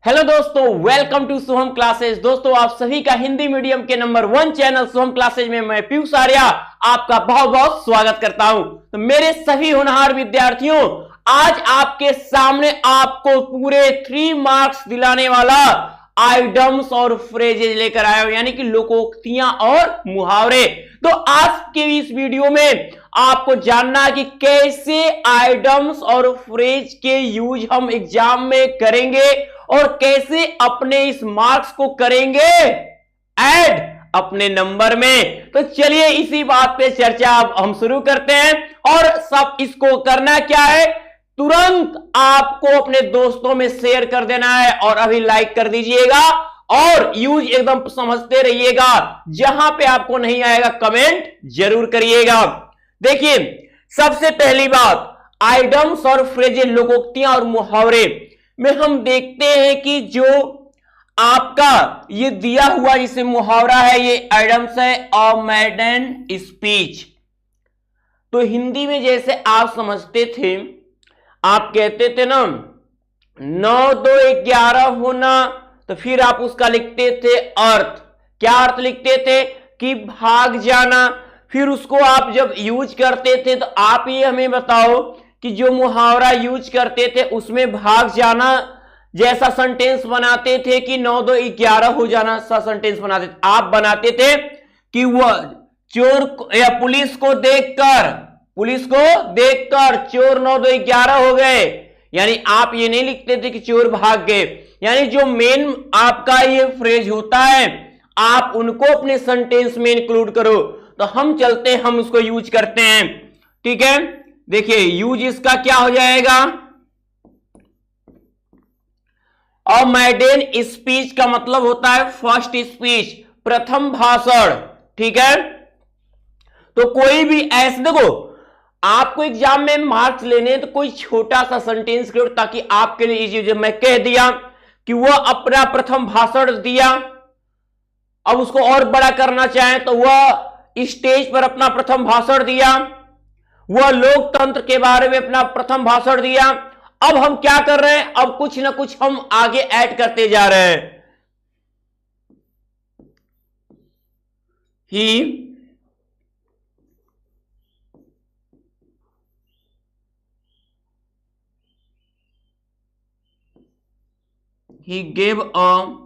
Hello दोस्तों, welcome to Soham classes. दोस्तों, आप सभी का हिंदी मीडियम के नंबर 1 चैनल सोहम क्लासेस में मैं पीयूष आर्या आपका बहुत बहुत स्वागत करता हूं। तो मेरे सभी होनहार विद्यार्थियों, आज आपके सामने आपको पूरे 3 मार्क्स दिलाने वाला आइटम्स और फ्रेजेज लेकर आया हूं, यानी कि लोकोक्तियां और मुहावरे। तो आज के इस वीडियो में आपको जानना है कि कैसे आइटम्स और फ्रेज के यूज हम एग्जाम में करेंगे और कैसे अपने इस मार्क्स को करेंगे ऐड अपने नंबर में। तो चलिए इसी बात पे चर्चा अब हम शुरू करते हैं। और सब इसको करना क्या है, तुरंत आपको अपने दोस्तों में शेयर कर देना है और अभी लाइक कर दीजिएगा और यूज एकदम समझते रहिएगा। जहां पे आपको नहीं आएगा कमेंट जरूर करिएगा। देखिए, सबसे पहली बात, आइटम्स और फ्रेजेज लोकोक्तियां और मुहावरे में हम देखते हैं कि जो आपका ये दिया हुआ जिसे मुहावरा है, ये आइटम्स है अ मैडन स्पीच। तो हिंदी में जैसे आप समझते थे, आप कहते थे ना 9 2 11 होना, तो फिर आप उसका लिखते थे अर्थ। क्या अर्थ लिखते थे कि भाग जाना। फिर उसको आप जब यूज करते थे तो आप ये हमें बताओ कि जो मुहावरा यूज करते थे उसमें भाग जाना जैसा सेंटेंस बनाते थे कि 9 2 11 हो जाना सा सेंटेंस बनाते थे। आप बनाते थे कि वह चोर या पुलिस को देखकर चोर 9 2 11 हो गए, यानी आप ये नहीं लिखते थे कि चोर भाग गए। यानी जो मेन आपका ये फ्रेज होता है, आप उनको अपने सेंटेंस में इंक्लूड करो। तो हम चलते हैं, हम उसको यूज करते हैं। ठीक है, देखिए यूज इसका क्या हो जाएगा, और मैडेन स्पीच का मतलब होता है फर्स्ट स्पीच, प्रथम भाषण। ठीक है, तो कोई भी ऐसे देखो, आपको एग्जाम में मार्क्स लेने तो कोई छोटा सा सेंटेंस करो ताकि आपके लिए इजी हो जाए। मैं कह दिया कि वह अपना प्रथम भाषण दिया, अब उसको और बड़ा करना चाहें तो वह स्टेज पर अपना प्रथम भाषण दिया, वह लोकतंत्र के बारे में अपना प्रथम भाषण दिया। अब हम क्या कर रहे हैं, अब कुछ ना कुछ हम आगे ऐड करते जा रहे हैं। He gave a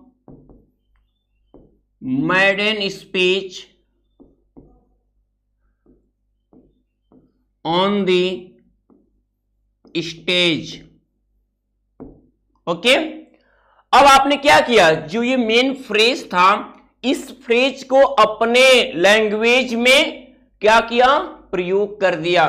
maiden speech on the stage. Okay, अब आपने क्या किया, जो ये मेन फ्रेज था, इस फ्रेज को अपने लैंग्वेज में क्या किया, प्रयोग कर दिया।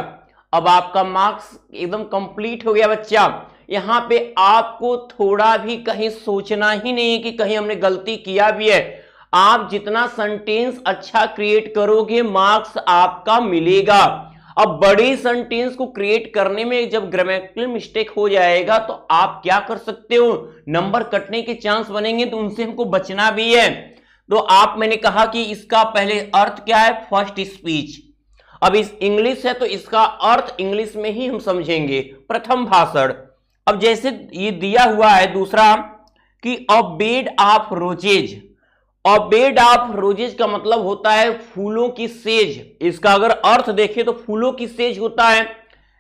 अब आपका मार्क्स एकदम कंप्लीट हो गया बच्चा। यहां पे आपको थोड़ा भी कहीं सोचना ही नहीं है कि कहीं हमने गलती किया भी है। आप जितना सेंटेंस अच्छा क्रिएट करोगे, मार्क्स आपका मिलेगा। अब बड़ी सेंटेंस को क्रिएट करने में जब ग्रामेटिकल मिस्टेक हो जाएगा तो आप क्या कर सकते हो, नंबर कटने के चांस बनेंगे, तो उनसे हमको बचना भी है। तो मैंने कहा कि इसका पहले अर्थ क्या है, फर्स्ट स्पीच। अब इस इंग्लिश है तो इसका अर्थ इंग्लिश में ही हम समझेंगे, प्रथम भाषण। अब जैसे ये दिया हुआ है दूसरा कि a bed of roses. A bed of roses का मतलब होता है फूलों की सेज। इसका अगर अर्थ देखें तो फूलों की सेज होता है,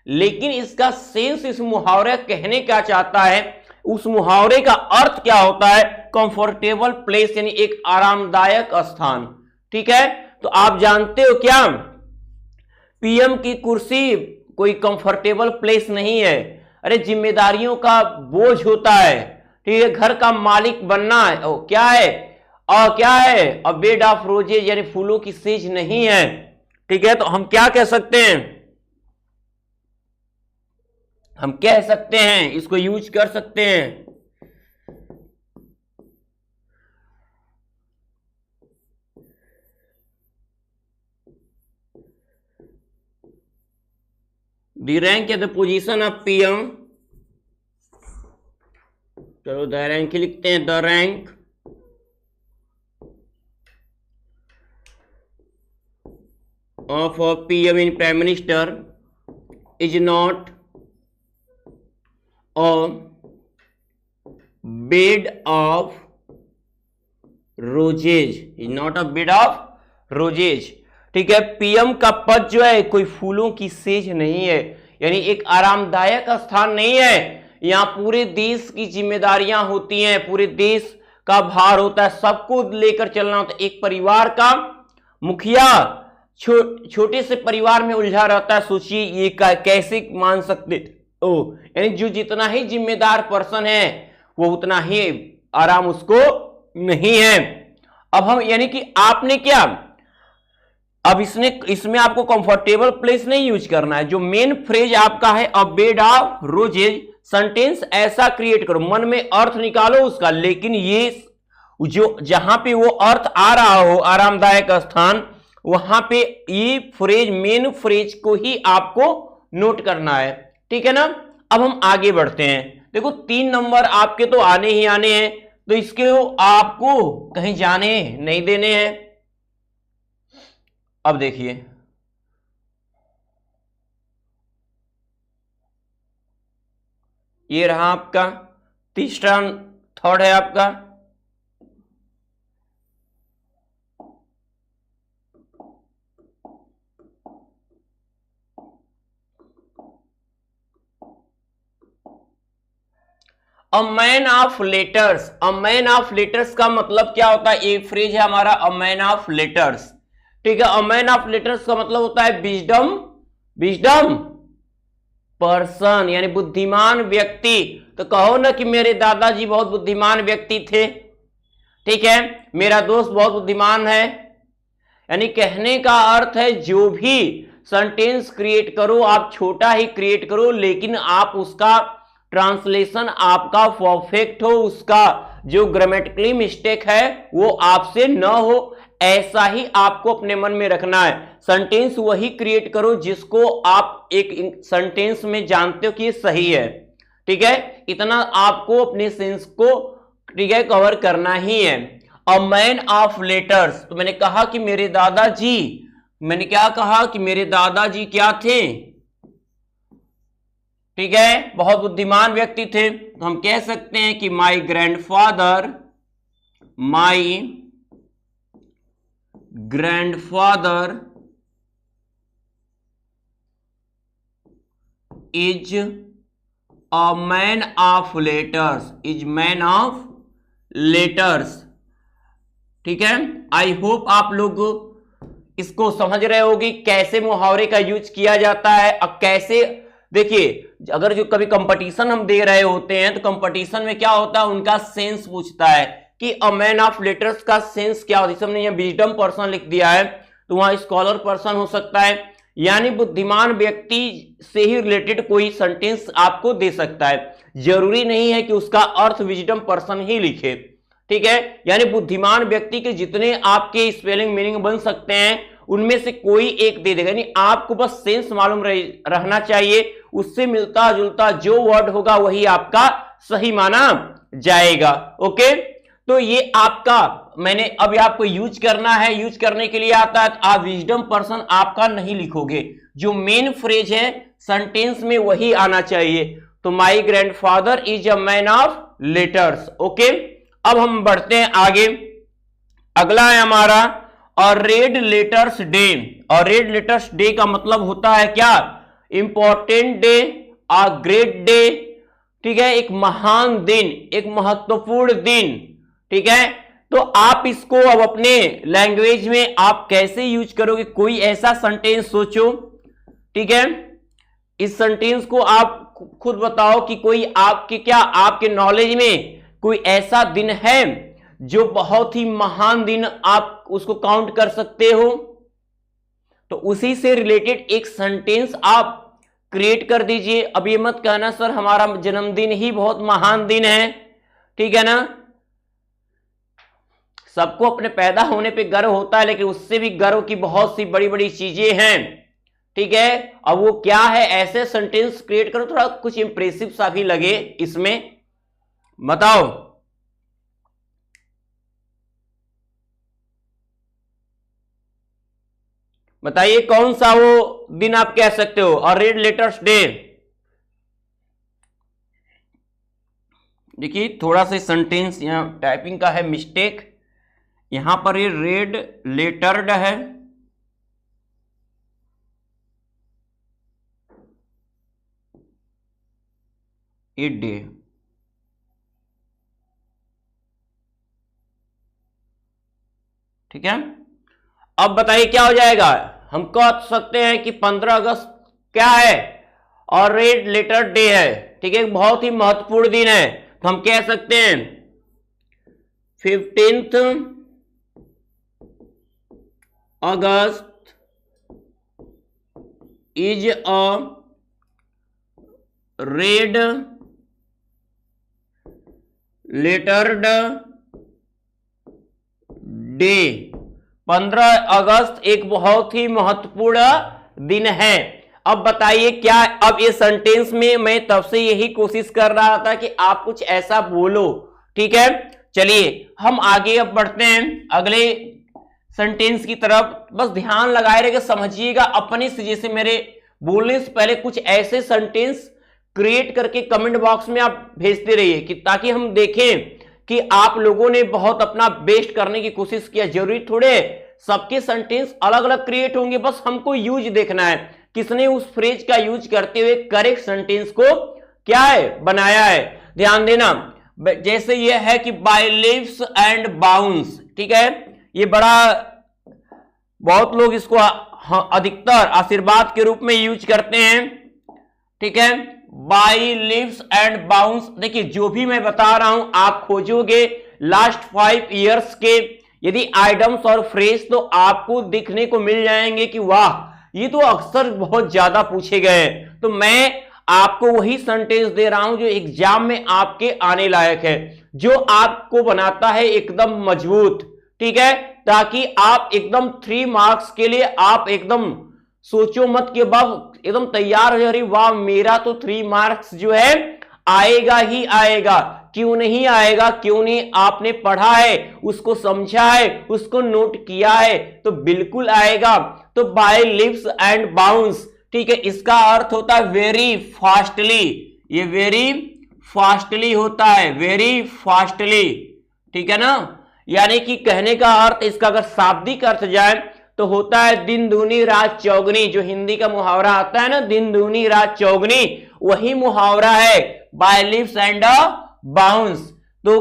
लेकिन इसका सेंस इस मुहावरे कहने क्या चाहता है, उस मुहावरे का अर्थ क्या होता है, कंफर्टेबल प्लेस, यानी एक आरामदायक स्थान। ठीक है, तो आप जानते हो क्या, पीएम की कुर्सी कोई कंफर्टेबल प्लेस नहीं है। अरे जिम्मेदारियों का बोझ होता है। ठीक है, घर का मालिक बनना है, क्या है, और क्या है, अ बेड ऑफ रोजेज, यानी फूलों की सेज नहीं है। ठीक है, तो हम क्या कह सकते हैं, हम कह सकते हैं, इसको यूज कर सकते हैं, the rank at the position of PM. चलो द रैंक ही लिखते हैं, the rank of a PM in Prime Minister is not a bed of roses, is not a bed of roses. ठीक है, पीएम का पद जो है कोई फूलों की सेज नहीं है, यानी एक आरामदायक स्थान नहीं है। यहां पूरे देश की जिम्मेदारियां होती हैं, पूरे देश का भार होता है, सबको लेकर चलना होता है। एक परिवार का मुखिया छोटे से परिवार में उलझा रहता है, सोचिए ये कैसे मान सकते हो। यानी जो जितना ही जिम्मेदार पर्सन है वो उतना ही आराम उसको नहीं है। अब हम यानी कि आपने क्या, अब इसमें आपको कंफर्टेबल प्लेस नहीं यूज करना है। जो मेन फ्रेज आपका है अ बेड ऑफ रोजेज, सेंटेंस ऐसा क्रिएट करो, मन में अर्थ निकालो उसका, लेकिन ये जो जहां पे वो अर्थ आ रहा हो आरामदायक स्थान, वहां पे ये फ्रेज मेन फ्रेज को ही आपको नोट करना है। ठीक है ना। अब हम आगे बढ़ते हैं। देखो 3 नंबर आपके तो आने ही आने हैं, तो इसके आपको कहीं जाने नहीं देने हैं। अब देखिए, ये रहा आपका तीसरा, थर्ड है आपका a man of letters. A man of letters का मतलब क्या होता है, एक फ्रेज है हमारा अ मैन ऑफ लेटर्स। ठीक है, अ मैन ऑफ लेटर्स का मतलब होता है विजडम, विजडम पर्सन, यानी बुद्धिमान व्यक्ति। तो कहो ना कि मेरे दादाजी बहुत बुद्धिमान व्यक्ति थे। ठीक है, मेरा दोस्त बहुत बुद्धिमान है, यानी कहने का अर्थ है जो भी सेंटेंस क्रिएट करो आप छोटा ही क्रिएट करो, लेकिन आप उसका ट्रांसलेशन आपका परफेक्ट हो, उसका जो ग्रामेटिकली मिस्टेक है वो आपसे न हो, ऐसा ही आपको अपने मन में रखना है। सेंटेंस वही क्रिएट करो जिसको आप एक सेंटेंस में जानते हो कि ये सही है। ठीक है, इतना आपको अपने सेंस को, ठीक है, कवर करना ही है। अ मैन ऑफ लेटर्स, तो मैंने कहा कि मेरे दादाजी, मैंने क्या कहा कि मेरे दादाजी क्या थे, ठीक है, बहुत बुद्धिमान व्यक्ति थे। तो हम कह सकते हैं कि माई grandfather, my grandfather is a man of letters, is man of letters. ठीक है, आई होप आप लोग इसको समझ रहे होगी कैसे मुहावरे का यूज किया जाता है। अब कैसे, देखिए अगर जो कभी कंपटीशन हम दे रहे होते हैं तो कंपटीशन में क्या होता है, उनका सेंस पूछता है कि अ मैन ऑफ लेटर्स का सेंस क्या होता है। हमने यहाँ विजडम पर्सन लिख दिया है, तो वहां स्कॉलर पर्सन हो सकता है, यानी बुद्धिमान व्यक्ति से ही रिलेटेड कोई सेंटेंस आपको दे सकता है। जरूरी नहीं है कि उसका अर्थ विजडम पर्सन ही लिखे। ठीक है, यानी बुद्धिमान व्यक्ति के जितने आपके स्पेलिंग मीनिंग बन सकते हैं उनमें से कोई एक दे देगा, यानी आपको बस सेंस मालूम रहना चाहिए, उससे मिलता जुलता जो वर्ड होगा वही आपका सही माना जाएगा। ओके, तो ये आपका मैंने अभी आपको यूज करना है, यूज करने के लिए आता है, तो आप विजडम पर्सन आपका नहीं लिखोगे, जो मेन फ्रेज है सेंटेंस में वही आना चाहिए। तो माई grandfather is a man of letters. Okay, अब हम बढ़ते हैं आगे। अगला है हमारा और रेड लेटर्स डे। और रेड लेटर्स डे का मतलब होता है क्या, important day, a great day. ठीक है, एक महान दिन, एक महत्वपूर्ण दिन। ठीक है, तो आप इसको अब अपने लैंग्वेज में आप कैसे यूज करोगे, कोई ऐसा सेंटेंस सोचो। ठीक है, इस सेंटेंस को आप खुद बताओ कि कोई आपके क्या, आपके नॉलेज में कोई ऐसा दिन है जो बहुत ही महान दिन, आप उसको काउंट कर सकते हो। तो उसी से रिलेटेड एक सेंटेंस आप क्रिएट कर दीजिए। अब ये मत कहना सर हमारा जन्मदिन ही बहुत महान दिन है। ठीक है ना, सबको अपने पैदा होने पे गर्व होता है, लेकिन उससे भी गर्व की बहुत सी बड़ी बड़ी चीजें हैं। ठीक है, अब वो क्या है, ऐसे सेंटेंस क्रिएट करो थोड़ा कुछ इंप्रेसिव सा भी लगे इसमें, बताओ। बताइए कौन सा वो दिन आप कह सकते हो। और रेड लेटर्स डे, देखिए थोड़ा सा सेंटेंस यहाँ टाइपिंग का है मिस्टेक, यहां पर ये रेड लेटर्ड है, ए डे। ठीक है, अब बताइए क्या हो जाएगा। हम कह सकते हैं कि 15 अगस्त क्या है और रेड लेटर डे है। ठीक है, बहुत ही महत्वपूर्ण दिन है, तो हम कह सकते हैं 15 August is a red lettered day. 15 अगस्त एक बहुत ही महत्वपूर्ण दिन है। अब बताइए क्या, अब ये सेंटेंस में मैं तब से यही कोशिश कर रहा था कि आप कुछ ऐसा बोलो। ठीक है, चलिए हम आगे अब बढ़ते हैं अगले सेंटेंस की तरफ। बस ध्यान लगाए रहिएगा, समझिएगा अपने से, जैसे मेरे बोलने से पहले कुछ ऐसे सेंटेंस क्रिएट करके कमेंट बॉक्स में आप भेजते रहिए कि ताकि हम देखें कि आप लोगों ने बहुत अपना बेस्ट करने की कोशिश किया। जरूरी थोड़े सबके सेंटेंस अलग अलग क्रिएट होंगे, बस हमको यूज देखना है किसने उस फ्रेज का यूज करते हुए करेक्ट सेंटेंस को क्या है बनाया है। ध्यान देना, जैसे ये है कि बाय लिव्स एंड बाउंस। ठीक है, ये बड़ा बहुत लोग इसको अधिकतर आशीर्वाद के रूप में यूज करते हैं। ठीक है, बाई लिव्स एंड बाउंस। देखिए जो भी मैं बता रहा हूं आप खोजोगे लास्ट 5 इयर्स के यदि आइटम्स और फ्रेज तो आपको दिखने को मिल जाएंगे कि वाह ये तो अक्सर बहुत ज्यादा पूछे गए हैं। तो मैं आपको वही सेंटेंस दे रहा हूं जो एग्जाम में आपके आने लायक है, जो आपको बनाता है एकदम मजबूत। ठीक है, ताकि आप एकदम 3 मार्क्स के लिए आप एकदम सोचो मत के बाद एकदम तैयार हो जाए, वाह मेरा तो 3 मार्क्स जो है आएगा ही आएगा। क्यों नहीं आएगा, क्यों नहीं, आपने पढ़ा है, उसको समझा है, उसको नोट किया है, तो बिल्कुल आएगा। तो बाय लिव्स एंड बाउंस, ठीक है, इसका अर्थ होता है वेरी फास्टली। ये वेरी फास्टली होता है, वेरी फास्टली। ठीक है ना, यानी कि कहने का अर्थ इसका अगर शाब्दिक अर्थ जाए तो होता है दिन दूनी रात चौगनी। जो हिंदी का मुहावरा आता है ना, दिन दूनी रात चौगनी, वही मुहावरा है बाय लिव्स एंड बाउंस। तो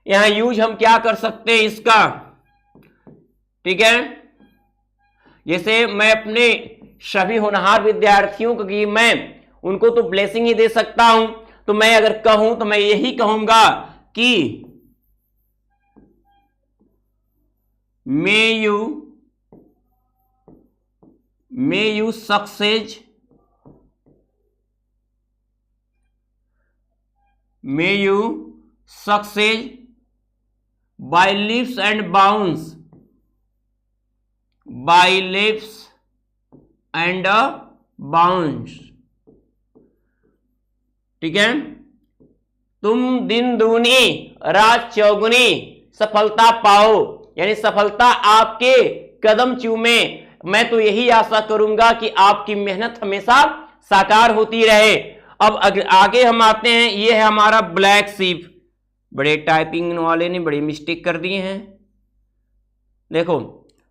यहां यूज हम क्या कर सकते हैं इसका। ठीक है, जैसे मैं अपने सभी होनहार विद्यार्थियों को कि मैं उनको तो ब्लेसिंग ही दे सकता हूं, तो मैं अगर कहूं तो मैं यही कहूंगा कि may you succeed, may you succeed by leaps and bounds, by leaps and bounds। ठीक है, तुम दिन दूनी रात चौगुनी सफलता पाओ, यानी सफलता आपके कदम चूमे। मैं तो यही आशा करूंगा कि आपकी मेहनत हमेशा साकार होती रहे। अब आगे हम आते हैं, ये है हमारा ब्लैक शीप। बड़े टाइपिंग वाले ने बड़ी मिस्टेक कर दी हैं। देखो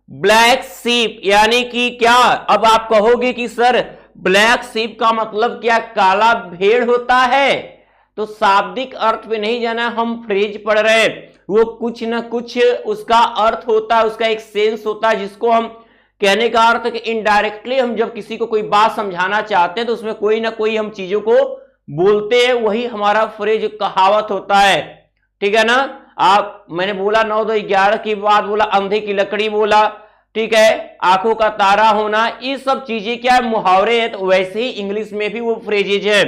ब्लैक शीप यानी कि क्या, अब आप कहोगे कि सर ब्लैक शीप का मतलब क्या काला भेड़ होता है? तो शाब्दिक अर्थ पे नहीं जाना, हम फ्रेज पढ़ रहे हैं, वो कुछ ना कुछ उसका अर्थ होता है, उसका एक सेंस होता है, जिसको हम कहने का अर्थ है कि इनडायरेक्टली हम जब किसी को कोई बात समझाना चाहते हैं तो उसमें कोई ना कोई हम चीजों को बोलते हैं, वही हमारा फ्रेज कहावत होता है। ठीक है ना, आप मैंने बोला 9 2 11 की बात बोला, अंधे की लकड़ी बोला, ठीक है, आंखों का तारा होना, ये सब चीजें क्या है मुहावरे हैं। तो वैसे ही इंग्लिश में भी वो फ्रेजेज है।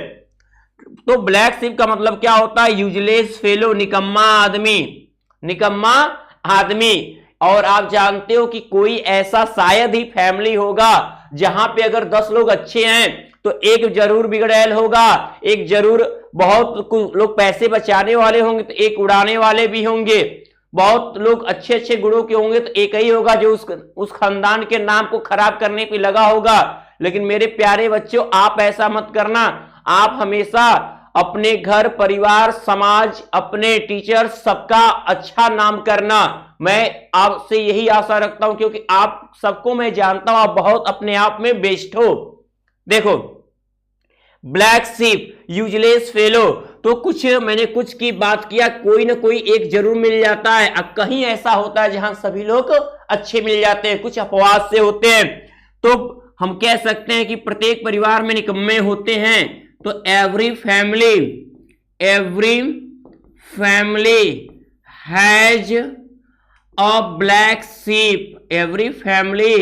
तो ब्लैक शिप का मतलब क्या होता है? यूजलेस फेलो, निकम्मा आदमी, निकम्मा आदमी। और आप जानते हो कि कोई ऐसा शायद ही फैमिली होगा जहां पे अगर 10 लोग अच्छे हैं तो एक जरूर बिगड़ैल होगा, एक जरूर, बहुत लोग पैसे बचाने वाले होंगे तो एक उड़ाने वाले भी होंगे, बहुत लोग अच्छे अच्छे गुणों के होंगे तो एक ही होगा जो उस खानदान के नाम को खराब करने पे लगा होगा। लेकिन मेरे प्यारे बच्चों, आप ऐसा मत करना, आप हमेशा अपने घर परिवार समाज अपने टीचर सबका अच्छा नाम करना। मैं आपसे यही आशा रखता हूं क्योंकि आप सबको मैं जानता हूं, आप बहुत अपने आप में बेस्ट हो। देखो ब्लैक शिप यूजलेस फेलो, तो कुछ मैंने कुछ की बात किया, कोई ना कोई एक जरूर मिल जाता है। अब कहीं ऐसा होता है जहां सभी लोग अच्छे मिल जाते हैं, कुछ अपवाद से होते हैं। तो हम कह सकते हैं कि प्रत्येक परिवार में निकम्मे होते हैं। तो every family has a black sheep, every family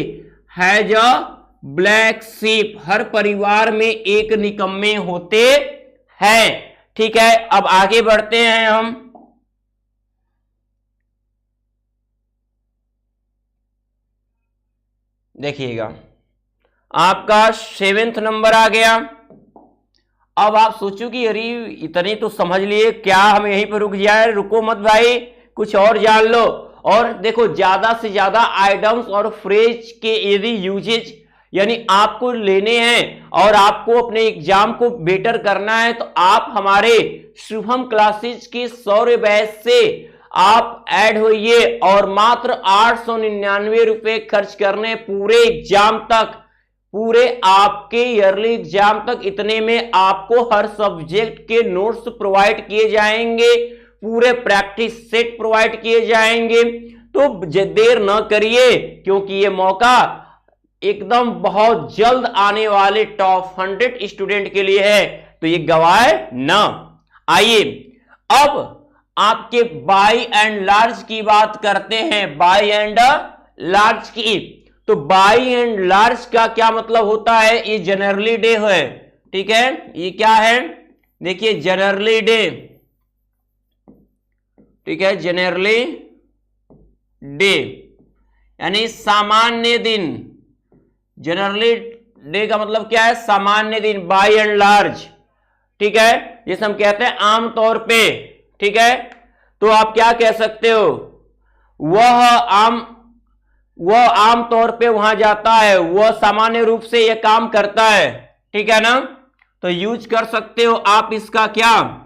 has a black sheep, हर परिवार में एक निकम्मे होते हैं। ठीक है, अब आगे बढ़ते हैं हम। देखिएगा आपका 7वां नंबर आ गया। अब आप सोचो कि अरे इतने तो समझ लिए, क्या हम यहीं पर रुक जाए? रुको मत भाई, कुछ और जान लो। और देखो ज्यादा से ज्यादा आइटम्स और फ्रेज के यदि यूजेज यानी आपको लेने हैं और आपको अपने एग्जाम को बेटर करना है, तो आप हमारे शुभम क्लासेज के 100 बैच से आप ऐड होइए और मात्र 899 रुपए खर्च करने पूरे एग्जाम तक, पूरे आपके ईयरली एग्जाम तक। इतने में आपको हर सब्जेक्ट के नोट्स प्रोवाइड किए जाएंगे, पूरे प्रैक्टिस सेट प्रोवाइड किए जाएंगे। तो देर न करिए क्योंकि ये मौका एकदम बहुत जल्द आने वाले टॉप 100 स्टूडेंट के लिए है, तो ये गवाए ना। आइए अब आपके बाई एंड लार्ज की बात करते हैं, बाई एंड लार्ज की। तो बाई एंड लार्ज का क्या मतलब होता है? ये जनरली डे है, ठीक है, ये क्या है? देखिए जनरली डे, ठीक है, जनरली डे यानी सामान्य दिन। जनरली डे का मतलब क्या है? सामान्य दिन, बाई एंड लार्ज, ठीक है, जिसे हम कहते हैं आमतौर पे। ठीक है, तो आप क्या कह सकते हो? वह आम तौर पे वहां जाता है, वह सामान्य रूप से यह काम करता है। ठीक है ना, तो यूज कर सकते हो आप इसका क्या?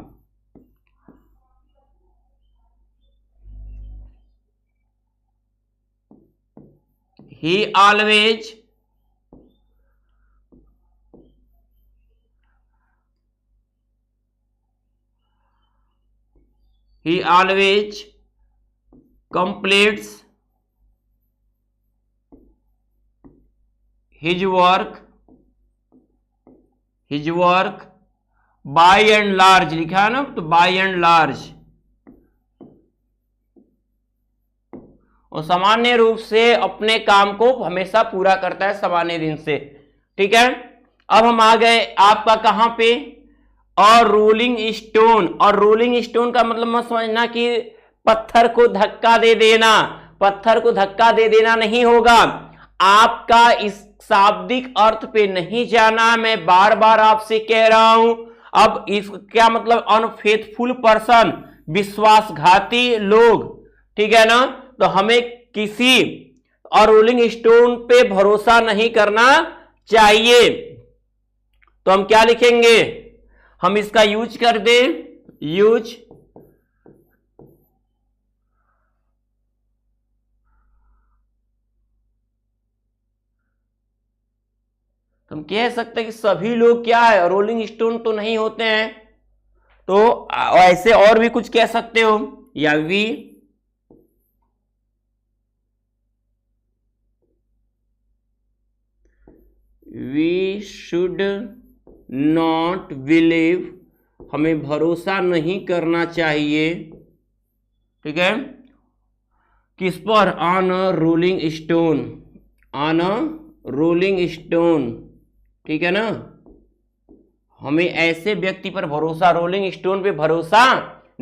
ही always completes his work by and large, लिखा है ना, तो by and large, और सामान्य रूप से अपने काम को हमेशा पूरा करता है सामान्य दिन से। ठीक है, अब हम आ गए आपका कहां पे? और रोलिंग स्टोन। और रोलिंग स्टोन का मतलब मत समझना कि पत्थर को धक्का दे देना, पत्थर को धक्का दे देना नहीं होगा। आपका इस शाब्दिक अर्थ पे नहीं जाना, मैं बार बार आपसे कह रहा हूं। अब इस क्या मतलब? अनफेथफुल पर्सन, विश्वासघाती लोग, ठीक है ना, तो हमें किसी और रोलिंग स्टोन पे भरोसा नहीं करना चाहिए। तो हम क्या लिखेंगे? हम इसका यूज कर दे, यूज हम कह सकते हैं कि सभी लोग क्या है? रोलिंग स्टोन तो नहीं होते हैं, तो ऐसे और भी कुछ कह सकते हो, या वी शुड नॉट बिलीव, हमें भरोसा नहीं करना चाहिए, ठीक है, किस पर? On a rolling stone, on a rolling stone, ठीक है ना, हमें ऐसे व्यक्ति पर भरोसा, रोलिंग स्टोन पे भरोसा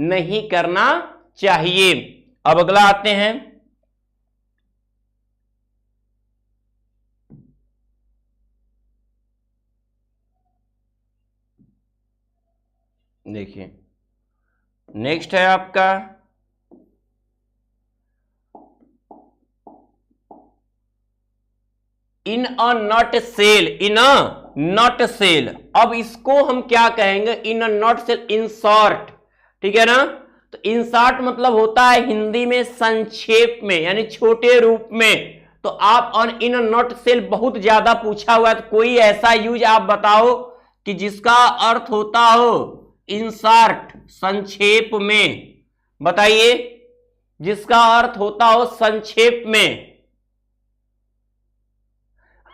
नहीं करना चाहिए। अब अगला आते हैं, देखिए नेक्स्ट है आपका in a nutshell, in a nutshell. अब इसको हम क्या कहेंगे, in a nutshell, in short, ठीक है ना। तो इन शॉर्ट मतलब होता है हिंदी में संक्षेप में, यानी छोटे रूप में। तो आप on in a nutshell बहुत ज्यादा पूछा हुआ है, तो कोई ऐसा यूज आप बताओ कि जिसका अर्थ होता हो इन शॉर्ट, संक्षेप में। बताइए, जिसका अर्थ होता हो संक्षेप में।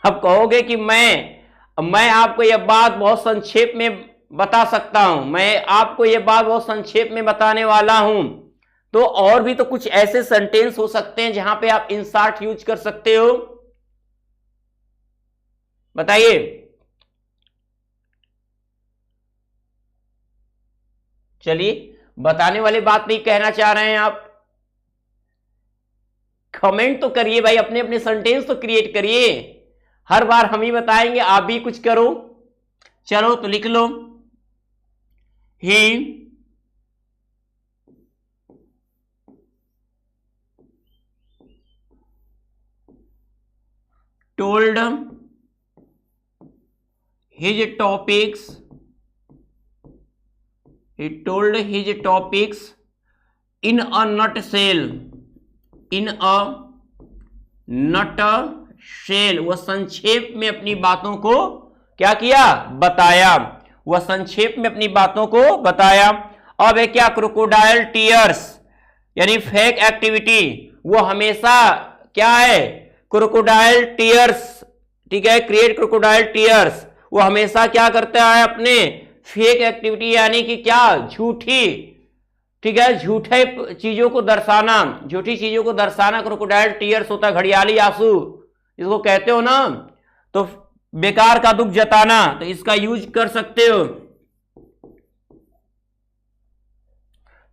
अब कहोगे कि मैं आपको यह बात बहुत संक्षेप में बता सकता हूं, मैं आपको यह बात बहुत संक्षेप में बताने वाला हूं। तो और भी तो कुछ ऐसे सेंटेंस हो सकते हैं जहां पे आप इन शॉर्ट यूज कर सकते हो। बताइए। चलिए, बताने वाली बात नहीं कहना चाह रहे हैं आप, कमेंट तो करिए भाई, अपने अपने सेंटेंस तो क्रिएट करिए। हर बार हम ही बताएंगे, आप भी कुछ करो। चलो तो लिख लो, ही told his topics, he told his topics in a nutshell, in a nutshell। वह संक्षेप में अपनी बातों को क्या किया, बताया। वह संक्षेप में अपनी बातों को बताया। अब है क्या, क्रोकोडाइल टीयर्स, यानी फेक एक्टिविटी। वो हमेशा क्या है, क्रोकोडाइल टीयर्स, ठीक है, क्रिएट क्रोकोडाइल टीयर्स। वो हमेशा क्या करता है, अपने फेक एक्टिविटी, यानी कि क्या, झूठी, ठीक है, झूठे चीजों को दर्शाना, झूठी चीजों को दर्शाना क्रोकोडाइल टीयर्स होता है, घड़ियाली आंसू जिसको कहते हो ना। तो बेकार का दुख जताना, तो इसका यूज कर सकते हो।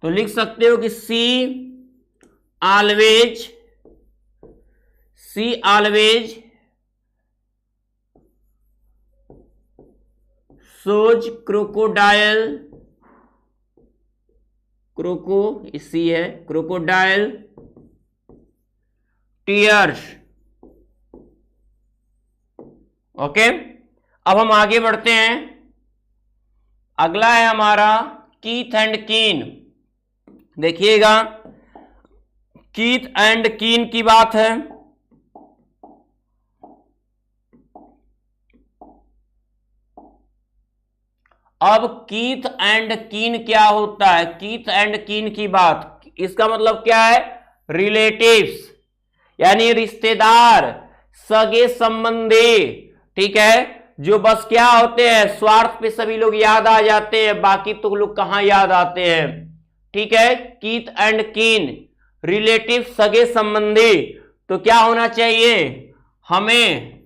तो लिख सकते हो कि सी ऑलवेज shows crocodile, सी है, crocodile tears। ओके, अब हम आगे बढ़ते हैं। अगला है हमारा कीथ एंड कीन। देखिएगा, कीथ एंड कीन की बात है। अब कीथ एंड कीन क्या होता है, कीथ एंड कीन की बात, इसका मतलब क्या है, रिलेटिव्स, यानी रिश्तेदार, सगे संबंधी, ठीक है, जो बस क्या होते हैं, स्वार्थ पे सभी लोग याद आ जाते हैं, बाकी तो लोग कहां याद आते हैं, ठीक है। कीथ एंड कीन, रिलेटिव, सगे संबंधी। तो क्या होना चाहिए, हमें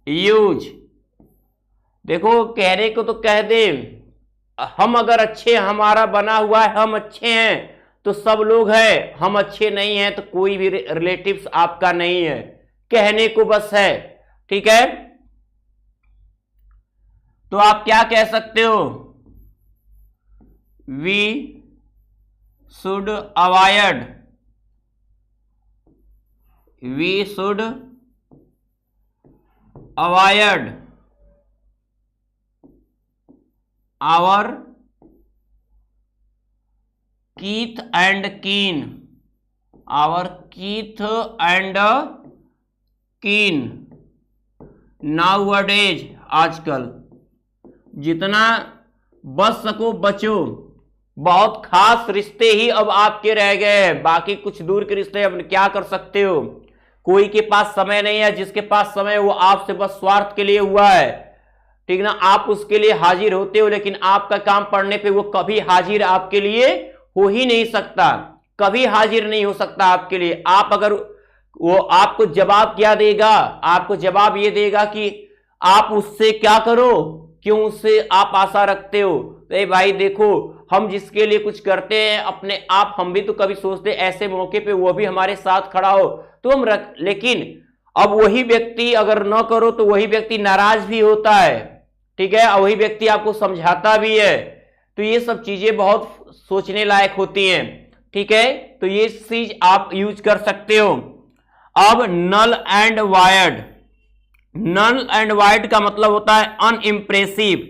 यूज, देखो कहने को तो कह दे, हम अगर अच्छे, हमारा बना हुआ है हम अच्छे हैं तो सब लोग हैं, हम अच्छे नहीं हैं तो कोई भी रिलेटिव्स आपका नहीं है, कहने को बस है, ठीक है। तो आप क्या कह सकते हो, we should avoid, we should avoid our kith and kin, our kith and kin nowadays, आजकल जितना बच सको बचो, बहुत खास रिश्ते ही अब आपके रह गए हैं, बाकी कुछ दूर के रिश्ते अब क्या कर सकते हो, कोई के पास समय नहीं है, जिसके पास समय वो आपसे बस स्वार्थ के लिए हुआ है, ठीक ना। आप उसके लिए हाजिर होते हो, लेकिन आपका काम पड़ने पे वो कभी हाजिर आपके लिए हो ही नहीं सकता, कभी हाजिर नहीं हो सकता आपके लिए। आप अगर, वो आपको जवाब क्या देगा, आपको जवाब ये देगा कि आप उससे क्या करो, क्यों उससे आप आशा रखते हो। तो भाई देखो, हम जिसके लिए कुछ करते हैं अपने आप, हम भी तो कभी सोचते ऐसे मौके पे वो भी हमारे साथ खड़ा हो तो हम रख, लेकिन अब वही व्यक्ति अगर न करो तो वही व्यक्ति नाराज भी होता है, ठीक है, और वही व्यक्ति आपको समझाता भी है। तो ये सब चीजें बहुत सोचने लायक होती हैं, ठीक है। तो ये चीज आप यूज कर सकते हो। अब null and void, null and void का मतलब होता है अनइम्प्रेसिव,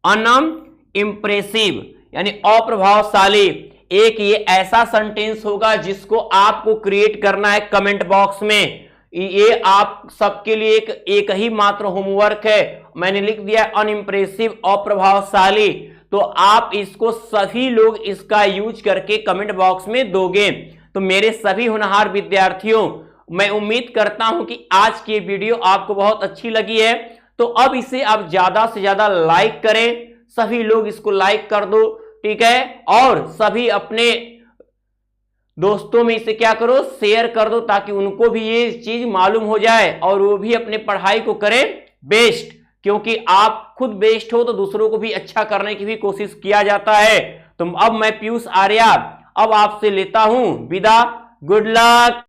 अनइम्प्रेसिव यानी अप्रभावशाली। एक ये ऐसा सेंटेंस होगा जिसको आपको क्रिएट करना है कमेंट बॉक्स में। ये आप सबके लिए एक ही मात्र होमवर्क है। मैंने लिख दिया अनइम्प्रेसिव, अप्रभावशाली, तो आप इसको सभी लोग इसका यूज करके कमेंट बॉक्स में दोगे। तो मेरे सभी होनहार विद्यार्थियों, मैं उम्मीद करता हूं कि आज की वीडियो आपको बहुत अच्छी लगी है। तो अब इसे आप ज्यादा से ज्यादा लाइक करें, सभी लोग इसको लाइक कर दो, ठीक है, और सभी अपने दोस्तों में इसे क्या करो, शेयर कर दो, ताकि उनको भी ये चीज मालूम हो जाए और वो भी अपने पढ़ाई को करें बेस्ट। क्योंकि आप खुद बेस्ट हो तो दूसरों को भी अच्छा करने की भी कोशिश किया जाता है। तो अब मैं पीयूष आर्या अब आपसे लेता हूं विदा। Good luck.